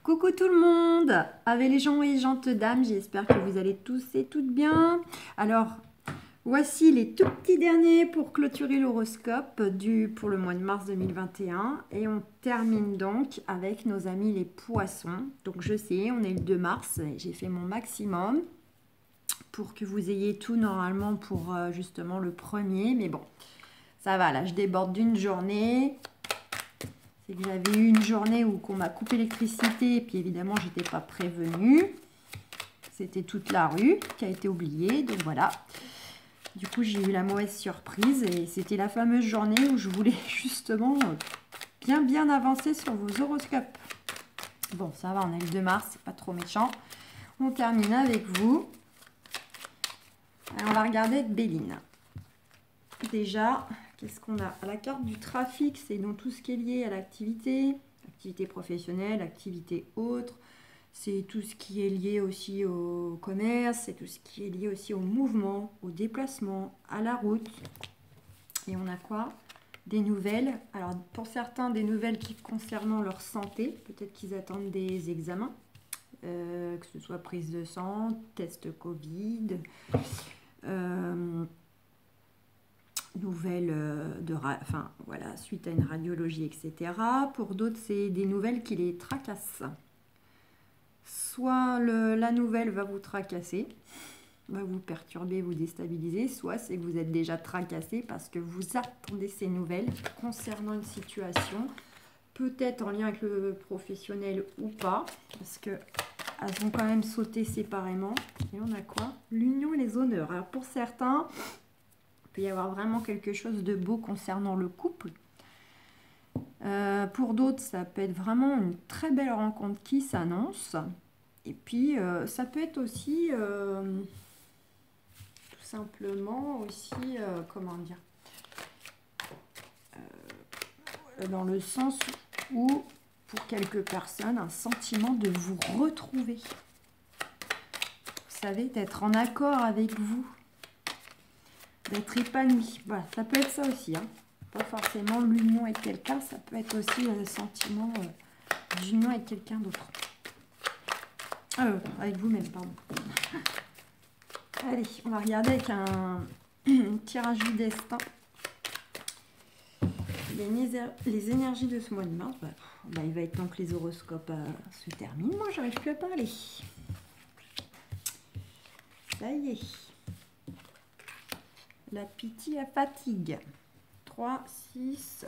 Coucou tout le monde, avec les gens et gentes dames, j'espère que vous allez tous et toutes bien. Alors, voici les tout petits derniers pour clôturer l'horoscope pour le mois de mars 2021. Et on termine donc avec nos amis les poissons. Donc je sais, on est le 2 mars, j'ai fait mon maximum pour que vous ayez tout normalement pour justement le premier. Mais bon, ça va, là je déborde d'une journée. C'est que j'avais eu une journée où on m'a coupé l'électricité et puis évidemment j'étais pas prévenue. C'était toute la rue qui a été oubliée, donc voilà. Du coup j'ai eu la mauvaise surprise et c'était la fameuse journée où je voulais justement bien avancer sur vos horoscopes. Bon ça va, on est le 2 mars, c'est pas trop méchant. On termine avec vous. Alors, on va regarder avec Béline. Déjà, qu'est-ce qu'on a? La carte du trafic, c'est donc tout ce qui est lié à l'activité, activité professionnelle, activité autre. C'est tout ce qui est lié aussi au commerce, c'est tout ce qui est lié aussi au mouvement, au déplacement, à la route. Et on a quoi? Des nouvelles. Alors pour certains, des nouvelles qui concernant leur santé. Peut-être qu'ils attendent des examens, que ce soit prise de sang, test Covid. Nouvelles enfin voilà, suite à une radiologie, etc. Pour d'autres, c'est des nouvelles qui les tracassent. Soit la nouvelle va vous tracasser, va vous perturber, vous déstabiliser, soit c'est que vous êtes déjà tracassé parce que vous attendez ces nouvelles concernant une situation, peut-être en lien avec le professionnel ou pas, parce que elles vont quand même sauter séparément. Et on a quoi? L'union et les honneurs. Alors pour certains, il peut y avoir vraiment quelque chose de beau concernant le couple. Pour d'autres, ça peut être vraiment une très belle rencontre qui s'annonce. Et puis, ça peut être aussi, tout simplement, aussi, comment dire, dans le sens où, pour quelques personnes, un sentiment de vous retrouver. Vous savez, d'être en accord avec vous, d'être épanoui. Voilà, ça peut être ça aussi, hein. Pas forcément l'union avec quelqu'un, ça peut être aussi le sentiment d'union avec quelqu'un d'autre. Avec vous-même, pardon. Allez, on va regarder avec un tirage du destin. Les énergies de ce mois de mars, il va être temps que les horoscopes se terminent. Moi, j'arrive plus à parler. Ça y est. La pitié à fatigue. 3, 6.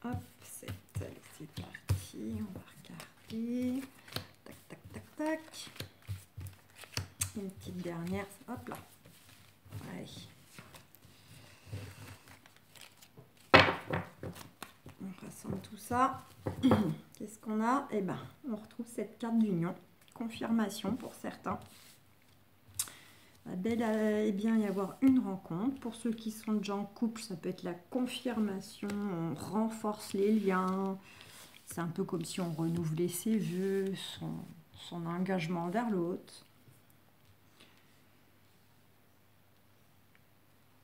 Hop, 7. Allez, c'est parti. On va regarder. Tac, tac, tac, tac. Une petite dernière. Hop là. Allez. On rassemble tout ça. Qu'est-ce qu'on a? Eh ben, on retrouve cette carte d'union. Confirmation pour certains. Il va bien y avoir une rencontre. Pour ceux qui sont déjà en couple, ça peut être la confirmation. On renforce les liens. C'est un peu comme si on renouvelait ses vœux, son engagement vers l'autre.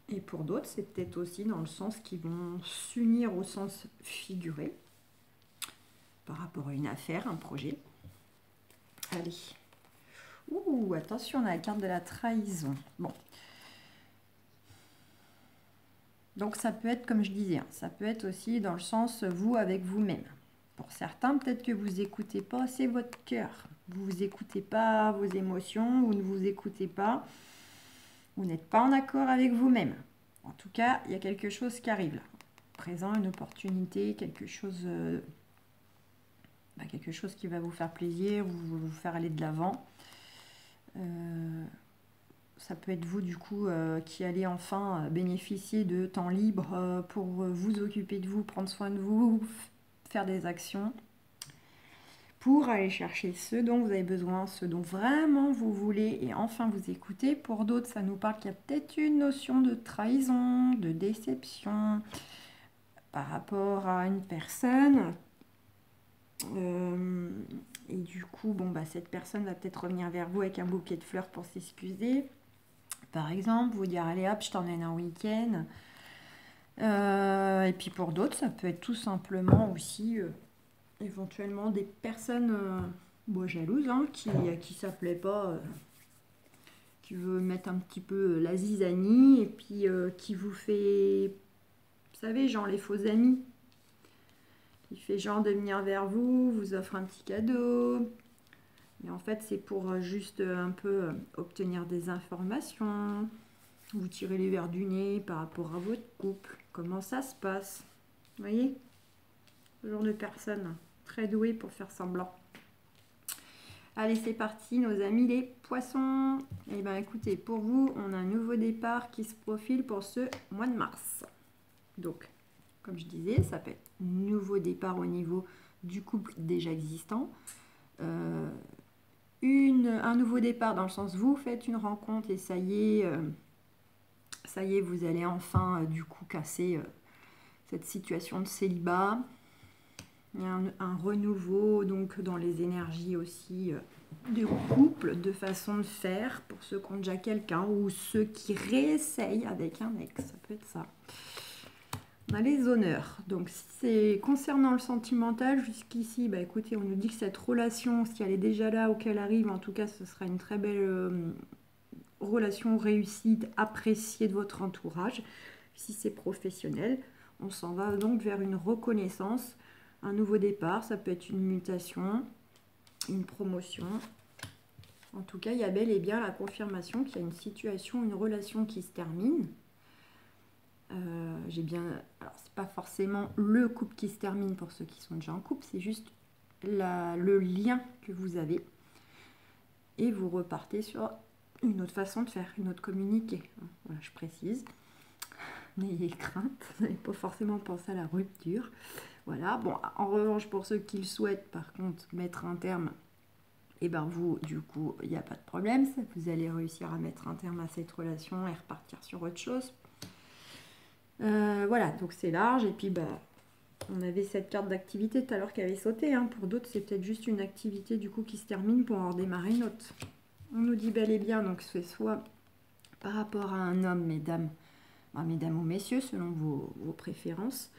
Et pour d'autres, c'est peut-être aussi dans le sens qu'ils vont s'unir au sens figuré par rapport à une affaire, un projet. Allez. Ouh, attention, on a la carte de la trahison. Bon. Donc ça peut être, comme je disais, hein, ça peut être aussi dans le sens vous avec vous-même. Pour certains, peut-être que vous n'écoutez pas assez votre cœur. Vous n'écoutez pas vos émotions, vous ne vous écoutez pas. Vous n'êtes pas en accord avec vous-même. En tout cas, il y a quelque chose qui arrive là. Présent, une opportunité, quelque chose qui va vous faire plaisir, vous faire aller de l'avant. Ça peut être vous du coup qui allez enfin bénéficier de temps libre pour vous occuper de vous, prendre soin de vous, faire des actions pour aller chercher ce dont vous avez besoin, ce dont vraiment vous voulez et enfin vous écouter. Pour d'autres, ça nous parle qu'il y a peut-être une notion de trahison, de déception par rapport à une personne. Et du coup, cette personne va peut-être revenir vers vous avec un bouquet de fleurs pour s'excuser. Par exemple, vous dire allez hop, je t'emmène un week-end. Et puis pour d'autres, ça peut être tout simplement aussi éventuellement des personnes jalouses, hein, à qui ça plaît pas, qui veut mettre un petit peu la zizanie, et puis qui vous fait, vous savez, genre les faux amis, qui fait genre de venir vers vous, vous offre un petit cadeau. Et en fait, c'est pour juste un peu obtenir des informations, vous tirer les verres du nez par rapport à votre couple, comment ça se passe. Vous voyez? Ce genre de personne très douée pour faire semblant. Allez, c'est parti, nos amis les poissons. Et bien écoutez, pour vous, on a un nouveau départ qui se profile pour ce mois de mars. Donc, comme je disais, ça peut être nouveau départ au niveau du couple déjà existant. Un nouveau départ dans le sens vous faites une rencontre et ça y est, vous allez enfin du coup casser cette situation de célibat. Il y a un renouveau donc dans les énergies aussi du couple, de façon de faire pour ceux qui ont déjà quelqu'un ou ceux qui réessayent avec un ex, ça peut être ça. On a les honneurs. Donc si c'est concernant le sentimental, jusqu'ici, bah écoutez, on nous dit que cette relation, si elle est déjà là ou qu'elle arrive, en tout cas ce sera une très belle relation réussie, appréciée de votre entourage. Si c'est professionnel, on s'en va donc vers une reconnaissance, un nouveau départ, ça peut être une mutation, une promotion. En tout cas, il y a bel et bien la confirmation qu'il y a une situation, une relation qui se termine. Alors c'est pas forcément le couple qui se termine pour ceux qui sont déjà en couple, c'est juste le lien que vous avez. Et vous repartez sur une autre façon de faire, une autre communiquer. Voilà, je précise. N'ayez crainte, vous n'avez pas forcément pensé à la rupture. Voilà, bon, en revanche, pour ceux qui le souhaitent, par contre, mettre un terme, et ben vous, du coup, il n'y a pas de problème, vous allez réussir à mettre un terme à cette relation et repartir sur autre chose. Voilà, donc c'est large, et puis bah, on avait cette carte d'activité tout à l'heure qui avait sauté, hein. Pour d'autres, c'est peut-être juste une activité du coup qui se termine pour en redémarrer une autre. On nous dit bel et bien, donc c'est soit par rapport à un homme, mesdames ou messieurs, selon vos préférences.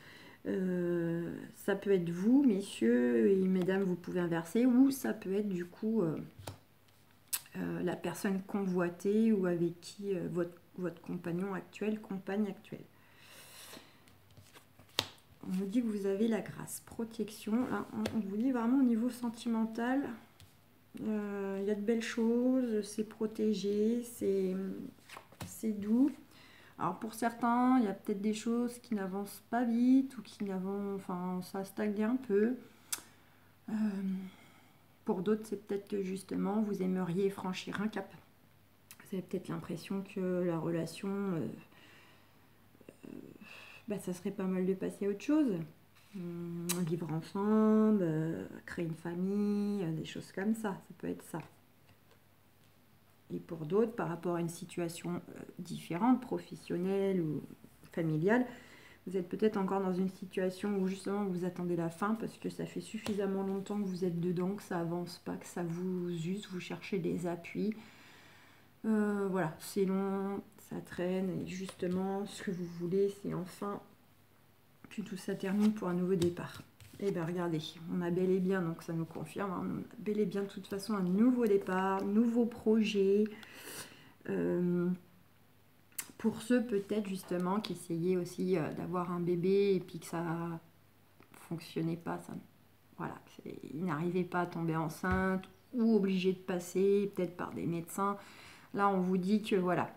Ça peut être vous, messieurs, et mesdames, vous pouvez inverser, ou ça peut être du coup la personne convoitée ou avec qui votre compagnon actuel, compagne actuelle. On nous dit que vous avez la grâce, protection. Là, on vous dit vraiment au niveau sentimental, il y a de belles choses, c'est protégé, c'est doux. Alors pour certains, il y a peut-être des choses qui n'avancent pas vite ou qui n'avancent, enfin ça stagne un peu. Pour d'autres, c'est peut-être que justement vous aimeriez franchir un cap. Vous avez peut-être l'impression que la relation, ça serait pas mal de passer à autre chose. Vivre ensemble, créer une famille, des choses comme ça peut être ça. Et pour d'autres, par rapport à une situation différente, professionnelle ou familiale, vous êtes peut-être encore dans une situation où justement vous attendez la fin parce que ça fait suffisamment longtemps que vous êtes dedans, que ça avance pas, que ça vous use, vous cherchez des appuis. Voilà, c'est long, ça traîne, et justement, ce que vous voulez, c'est enfin que tout ça termine pour un nouveau départ. Et bien regardez, on a bel et bien, donc ça nous confirme, hein, on a bel et bien de toute façon un nouveau départ, nouveau projet. Pour ceux peut-être justement qui essayaient aussi d'avoir un bébé et puis que ça fonctionnait pas, voilà, ils n'arrivaient pas à tomber enceinte ou obligés de passer peut-être par des médecins. Là, on vous dit que voilà,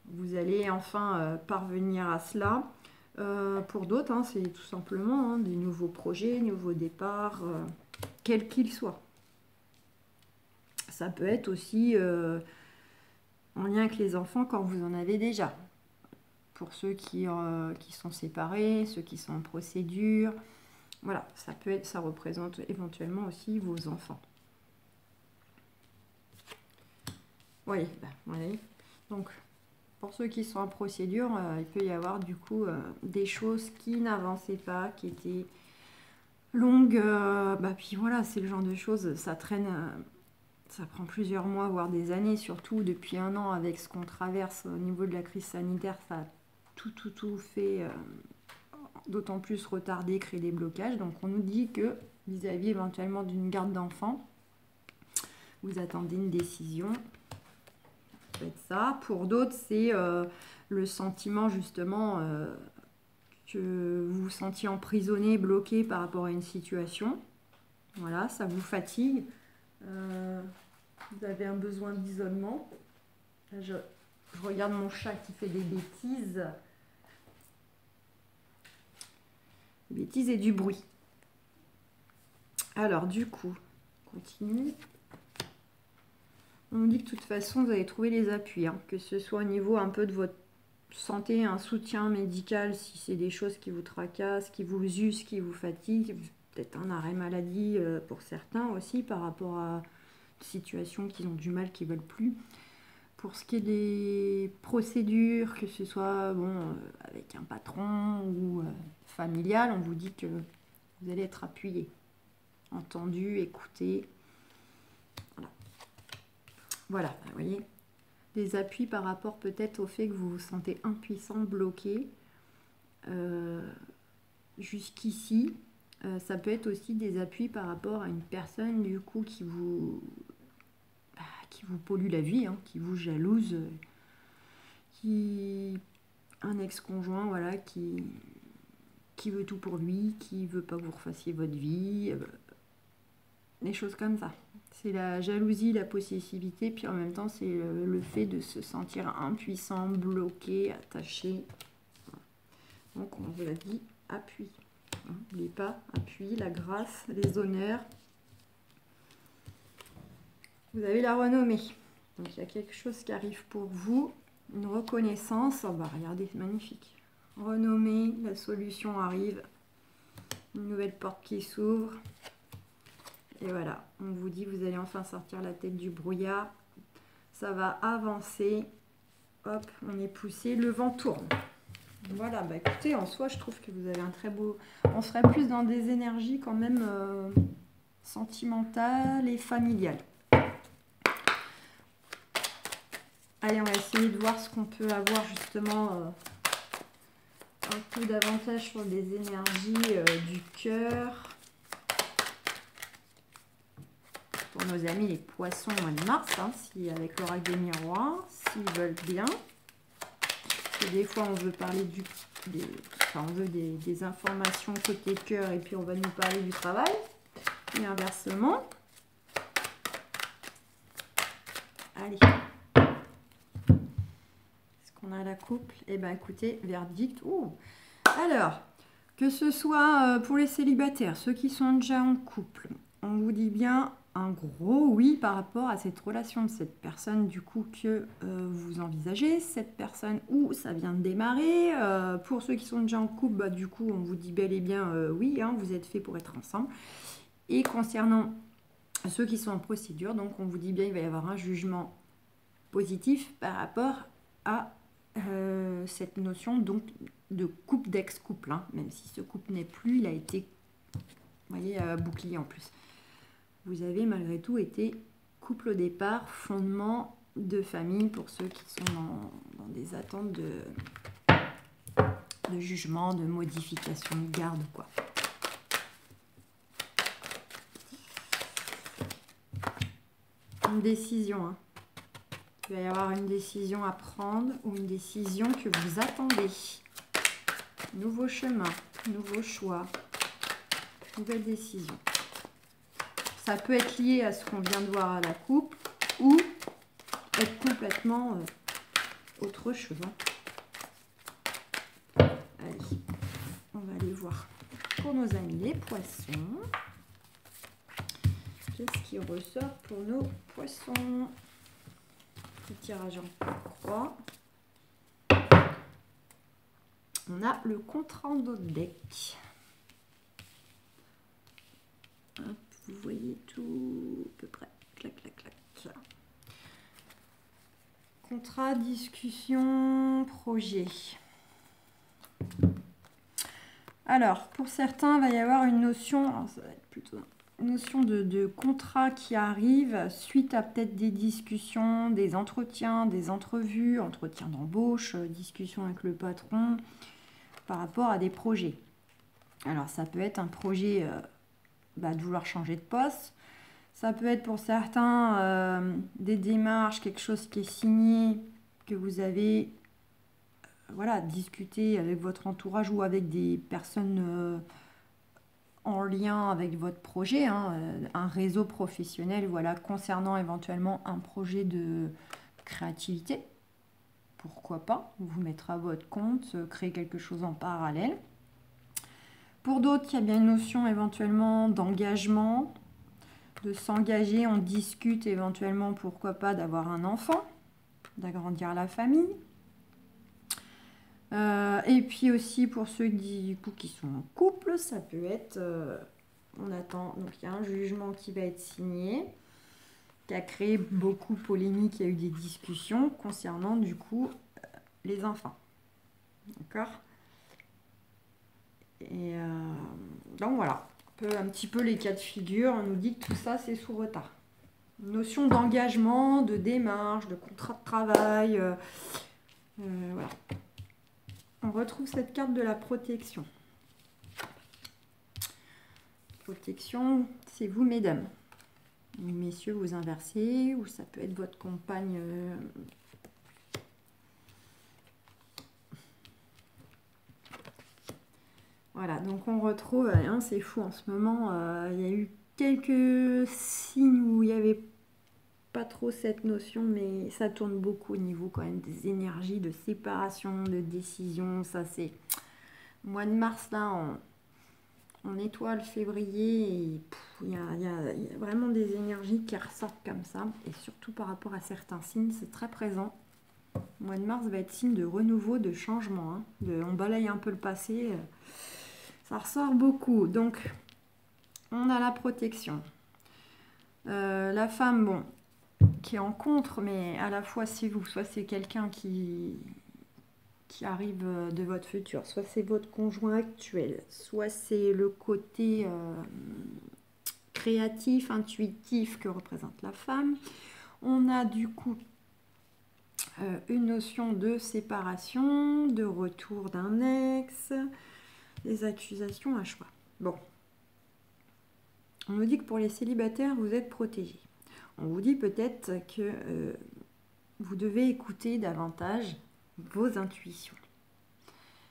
vous allez enfin parvenir à cela. Pour d'autres, hein, c'est tout simplement des nouveaux projets, nouveaux départs, quels qu'ils soient. Ça peut être aussi en lien avec les enfants quand vous en avez déjà. Pour ceux qui sont séparés, ceux qui sont en procédure. Voilà, ça représente éventuellement aussi vos enfants. Oui, voyez. Donc, pour ceux qui sont en procédure, il peut y avoir du coup des choses qui n'avançaient pas, qui étaient longues. Puis voilà, c'est le genre de choses, ça traîne, ça prend plusieurs mois, voire des années, surtout depuis 1 an avec ce qu'on traverse au niveau de la crise sanitaire, ça a tout fait, d'autant plus retarder, créer des blocages. Donc on nous dit que vis-à-vis éventuellement d'une garde d'enfant. Vous attendez une décision. Ça peut être ça. Pour d'autres, c'est le sentiment justement que vous vous sentiez emprisonné, bloqué par rapport à une situation. Voilà, ça vous fatigue. Vous avez un besoin d'isolement. Je regarde mon chat qui fait des bêtises. Des bêtises et du bruit. Alors, du coup, on continue. On nous dit que de toute façon, vous allez trouver les appuis. Hein, que ce soit au niveau un peu de votre santé, un soutien médical, si c'est des choses qui vous tracassent, qui vous usent, qui vous fatiguent. Peut-être un arrêt maladie pour certains aussi, par rapport à des situations qu'ils ont du mal, qu'ils ne veulent plus. Pour ce qui est des procédures, que ce soit avec un patron ou familial, on vous dit que vous allez être appuyé, entendu, écouté. Voilà, vous voyez, des appuis par rapport peut-être au fait que vous vous sentez impuissant, bloqué. Jusqu'ici, ça peut être aussi des appuis par rapport à une personne du coup qui vous pollue la vie, hein, qui vous jalouse, un ex-conjoint, voilà, qui veut tout pour lui, qui veut pas que vous refassiez votre vie, des choses comme ça. C'est la jalousie, la possessivité, puis en même temps, c'est le fait de se sentir impuissant, bloqué, attaché. Donc, on vous l'a dit, appui. N'oubliez pas, appui, la grâce, les honneurs. Vous avez la renommée. Donc, il y a quelque chose qui arrive pour vous. Une reconnaissance. Oh, bah, regardez, c'est magnifique. Renommée, la solution arrive. Une nouvelle porte qui s'ouvre. Et voilà, on vous dit, vous allez enfin sortir la tête du brouillard. Ça va avancer. Hop, on est poussé, le vent tourne. Voilà, bah écoutez, en soi, je trouve que vous avez un très beau... On serait plus dans des énergies quand même sentimentales et familiales. Allez, on va essayer de voir ce qu'on peut avoir justement un peu davantage sur des énergies du cœur. Pour nos amis les poissons au mois de mars, hein, si, avec l'oracle des miroirs, s'ils veulent bien. Et des fois, on veut parler on veut des informations côté cœur et puis on va nous parler du travail. Et inversement. Allez. Est-ce qu'on a la couple? Eh bien, écoutez, verdict. Ouh. Alors, que ce soit pour les célibataires, ceux qui sont déjà en couple, on vous dit bien un gros oui par rapport à cette relation de cette personne du coup que vous envisagez, cette personne où ça vient de démarrer. Pour ceux qui sont déjà en couple, bah, du coup on vous dit bel et bien oui, hein, vous êtes fait pour être ensemble. Et concernant ceux qui sont en procédure, donc on vous dit bien il va y avoir un jugement positif par rapport à cette notion donc de couple, d'ex-couple, hein, même si ce couple n'est plus, il a été, vous voyez, bouclier en plus. Vous avez malgré tout été couple au départ, fondement de famille pour ceux qui sont dans des attentes de jugement, de modification, de garde, quoi. Une décision, hein. Il va y avoir une décision à prendre ou une décision que vous attendez. Nouveau chemin, nouveau choix, nouvelle décision. Ça peut être lié à ce qu'on vient de voir à la coupe ou être complètement autre chose. Hein. Allez, on va aller voir pour nos amis les poissons. Qu'est-ce qui ressort pour nos poissons? Le tirage en croix. On a le contrat d'autre deck. Hop, vous voyez tout à peu près. Clac, clac, clac. Contrat, discussion, projet. Alors, pour certains, il va y avoir une notion, alors ça va être plutôt une notion de contrat qui arrive suite à peut-être des discussions, des entretiens, des entrevues, entretiens d'embauche, discussion avec le patron par rapport à des projets. Alors, ça peut être un projet de vouloir changer de poste. Ça peut être pour certains des démarches, quelque chose qui est signé, que vous avez voilà, discuté avec votre entourage ou avec des personnes en lien avec votre projet, hein, un réseau professionnel, voilà, concernant éventuellement un projet de créativité. Pourquoi pas vous mettre à votre compte, créer quelque chose en parallèle. Pour d'autres, il y a bien une notion éventuellement d'engagement, de s'engager, on discute éventuellement, pourquoi pas, d'avoir un enfant, d'agrandir la famille. Et puis aussi pour ceux du coup, qui sont en couple, ça peut être, on attend, donc il y a un jugement qui va être signé, qui a créé beaucoup de polémiques, il y a eu des discussions concernant du coup les enfants. D'accord? Et donc voilà, un petit peu les cas de figure, on nous dit que tout ça c'est sous retard. Une notion d'engagement, de démarche, de contrat de travail, voilà. On retrouve cette carte de la protection. Protection, c'est vous, mesdames. Messieurs, vous inversez, ou ça peut être votre compagne. Voilà, donc on retrouve, hein, c'est fou en ce moment, il y a eu quelques signes où il n'y avait pas trop cette notion, mais ça tourne beaucoup au niveau quand même des énergies, de séparation, de décision. Ça c'est mois de mars là, on étoile février et il y a vraiment des énergies qui ressortent comme ça, et surtout par rapport à certains signes, c'est très présent. Le mois de mars va être signe de renouveau, de changement, hein, on balaye un peu le passé, ça ressort beaucoup. Donc on a la protection, la femme, bon, qui est en contre, mais à la fois c'est vous, soit c'est quelqu'un qui arrive de votre futur, soit c'est votre conjoint actuel, soit c'est le côté créatif, intuitif que représente la femme. On a du coup une notion de séparation, de retour d'un ex, des accusations à choix. Bon, on nous dit que pour les célibataires, vous êtes protégés. On vous dit peut-être que vous devez écouter davantage vos intuitions.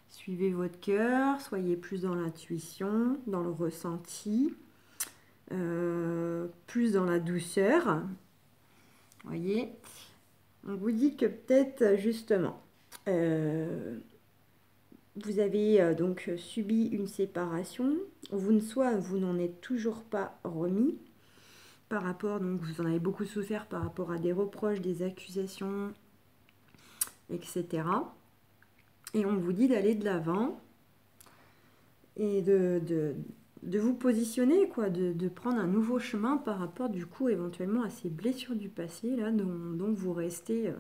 Suivez votre cœur, soyez plus dans l'intuition, dans le ressenti, plus dans la douceur. Voyez, on vous dit que peut-être justement, vous avez donc subi une séparation, vous n'en êtes toujours pas remis par rapport, donc vous en avez beaucoup souffert par rapport à des reproches, des accusations, etc. Et on vous dit d'aller de l'avant et de vous positionner, quoi, de prendre un nouveau chemin par rapport du coup éventuellement à ces blessures du passé là dont vous restez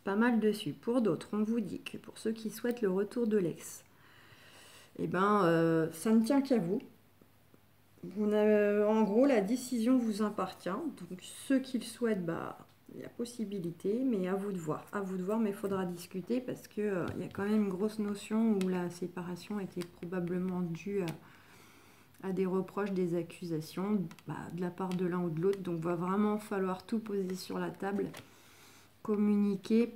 pas mal dessus. Pour d'autres, on vous dit que pour ceux qui souhaitent le retour de l'ex, eh ben ça ne tient qu'à vous. En gros, la décision vous appartient. Donc ceux qui le souhaitent, il y a possibilité, mais à vous de voir. À vous de voir, mais il faudra discuter parce qu'il y a quand même une grosse notion où la séparation était probablement due à des reproches, des accusations de la part de l'un ou de l'autre. Donc il va vraiment falloir tout poser sur la table, communiquer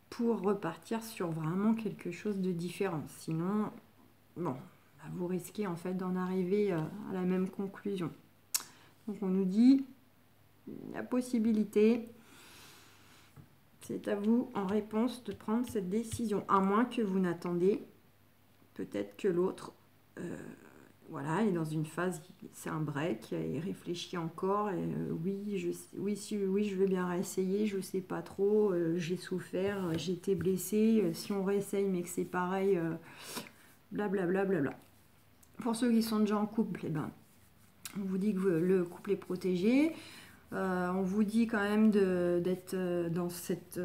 pour repartir sur vraiment quelque chose de différent. Sinon, bon, vous risquez en fait d'en arriver à la même conclusion. Donc on nous dit la possibilité, c'est à vous en réponse de prendre cette décision, à moins que vous n'attendez peut-être que l'autre voilà, est dans une phase, c'est un break, il réfléchit encore, et oui, je veux bien réessayer, je sais pas trop, j'ai souffert, j'ai été blessée, si on réessaye mais que c'est pareil, blablabla. Bla, bla, bla. Pour ceux qui sont déjà en couple, eh ben, on vous dit que le couple est protégé. On vous dit quand même d'être dans cette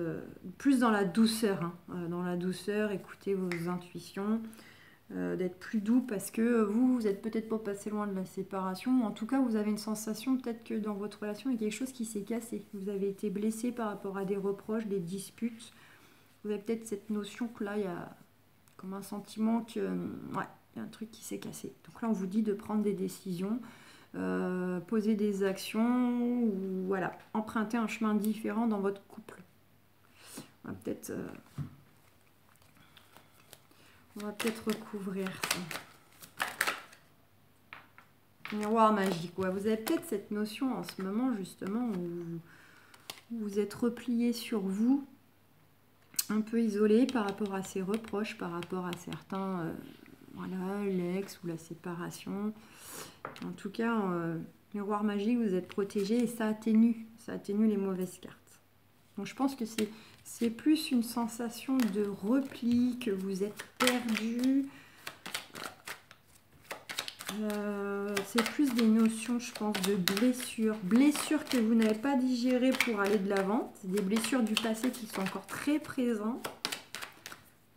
plus dans la douceur, hein, dans la douceur, écoutez vos intuitions, d'être plus doux parce que vous êtes peut-être pas passé loin de la séparation. En tout cas, vous avez une sensation peut-être que dans votre relation, il y a quelque chose qui s'est cassé. Vous avez été blessé par rapport à des reproches, des disputes. Vous avez peut-être cette notion que là, il y a comme un sentiment que ouais, Il y a un truc qui s'est cassé. Donc là, on vous dit de prendre des décisions, poser des actions, ou voilà, emprunter un chemin différent dans votre couple. On va peut-être recouvrir ça. Miroir magique. Ouais, vous avez peut-être cette notion en ce moment, justement, où vous êtes replié sur vous, un peu isolé par rapport à ces reproches, par rapport à certains, voilà, l'ex ou la séparation. En tout cas, miroir magique, vous êtes protégé et ça atténue les mauvaises cartes. Donc je pense que c'est plus une sensation de repli, que vous êtes perdu. C'est plus des notions, je pense, de blessures. Blessures que vous n'avez pas digérées pour aller de l'avant. C'est des blessures du passé qui sont encore très présentes.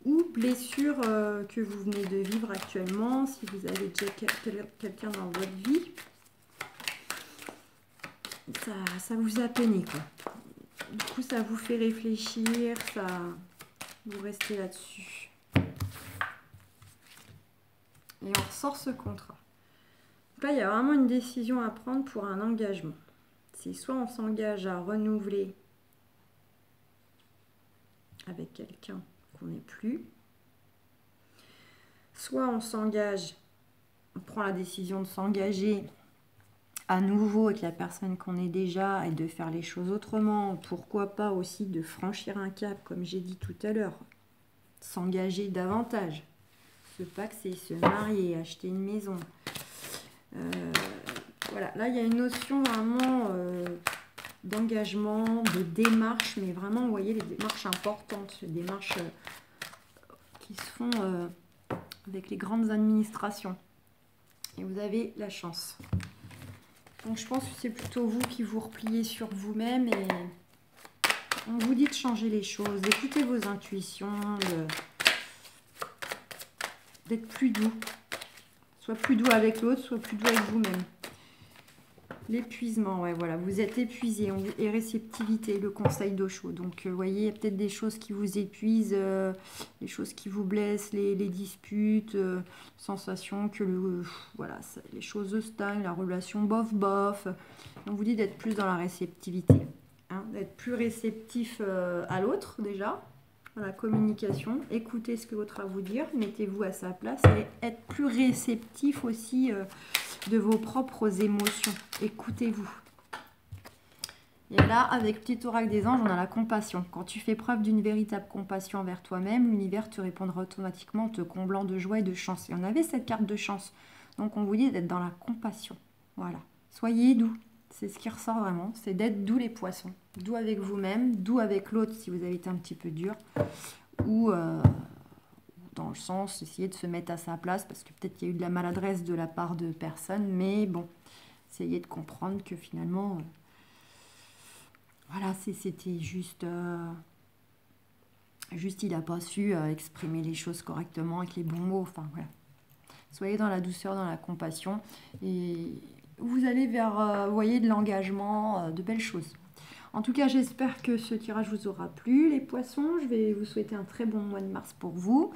Ou blessures que vous venez de vivre actuellement, si vous avez déjà quelqu'un dans votre vie. Ça vous a peiné, quoi. Du coup, ça vous fait réfléchir, vous restez là-dessus. Et on ressort ce contrat. Là, il y a vraiment une décision à prendre pour un engagement. C'est soit on s'engage à renouveler avec quelqu'un qu'on n'est plus, soit on s'engage, on prend la décision de s'engager à nouveau avec la personne qu'on est déjà et de faire les choses autrement. Pourquoi pas aussi de franchir un cap, comme j'ai dit tout à l'heure, s'engager davantage. Se paxer, se marier, acheter une maison. Voilà, là il y a une notion vraiment d'engagement, de démarche, mais vraiment, vous voyez, les démarches importantes, les démarches qui se font avec les grandes administrations. Et vous avez la chance. Donc je pense que c'est plutôt vous qui vous repliez sur vous-même et on vous dit de changer les choses, d'écouter vos intuitions, d'être plus doux. Soit plus doux avec l'autre, soit plus doux avec vous-même. L'épuisement, ouais, voilà, vous êtes épuisé. Et réceptivité, le conseil d'Osho. Donc, vous voyez, il y a peut-être des choses qui vous épuisent, des choses qui vous blessent, les disputes, sensation que voilà, les choses stagnent, la relation bof-bof. On vous dit d'être plus dans la réceptivité, hein, d'être plus réceptif à l'autre déjà, dans la communication. Écoutez ce que l'autre a à vous dire, mettez-vous à sa place et être plus réceptif aussi de vos propres émotions. Écoutez-vous. Et là, avec le petit oracle des anges, on a la compassion. Quand tu fais preuve d'une véritable compassion envers toi-même, l'univers te répondra automatiquement en te comblant de joie et de chance. Et on avait cette carte de chance. Donc on vous dit d'être dans la compassion. Voilà. Soyez doux. C'est ce qui ressort vraiment. C'est d'être doux les poissons. Doux avec vous-même, doux avec l'autre si vous avez été un petit peu dur. Ou dans le sens, essayer de se mettre à sa place, parce que peut-être qu'il y a eu de la maladresse de la part de personne, mais bon, essayez de comprendre que finalement, voilà, c'était juste, il n'a pas su exprimer les choses correctement avec les bons mots, enfin voilà. Soyez dans la douceur, dans la compassion, et vous allez vers, vous voyez, de l'engagement, de belles choses. En tout cas, j'espère que ce tirage vous aura plu, les poissons. Je vais vous souhaiter un très bon mois de mars pour vous.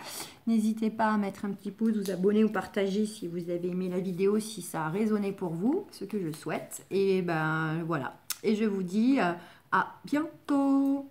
N'hésitez pas à mettre un petit pouce, vous abonner ou partager si vous avez aimé la vidéo, si ça a résonné pour vous, ce que je souhaite. Et ben voilà. Et je vous dis à bientôt.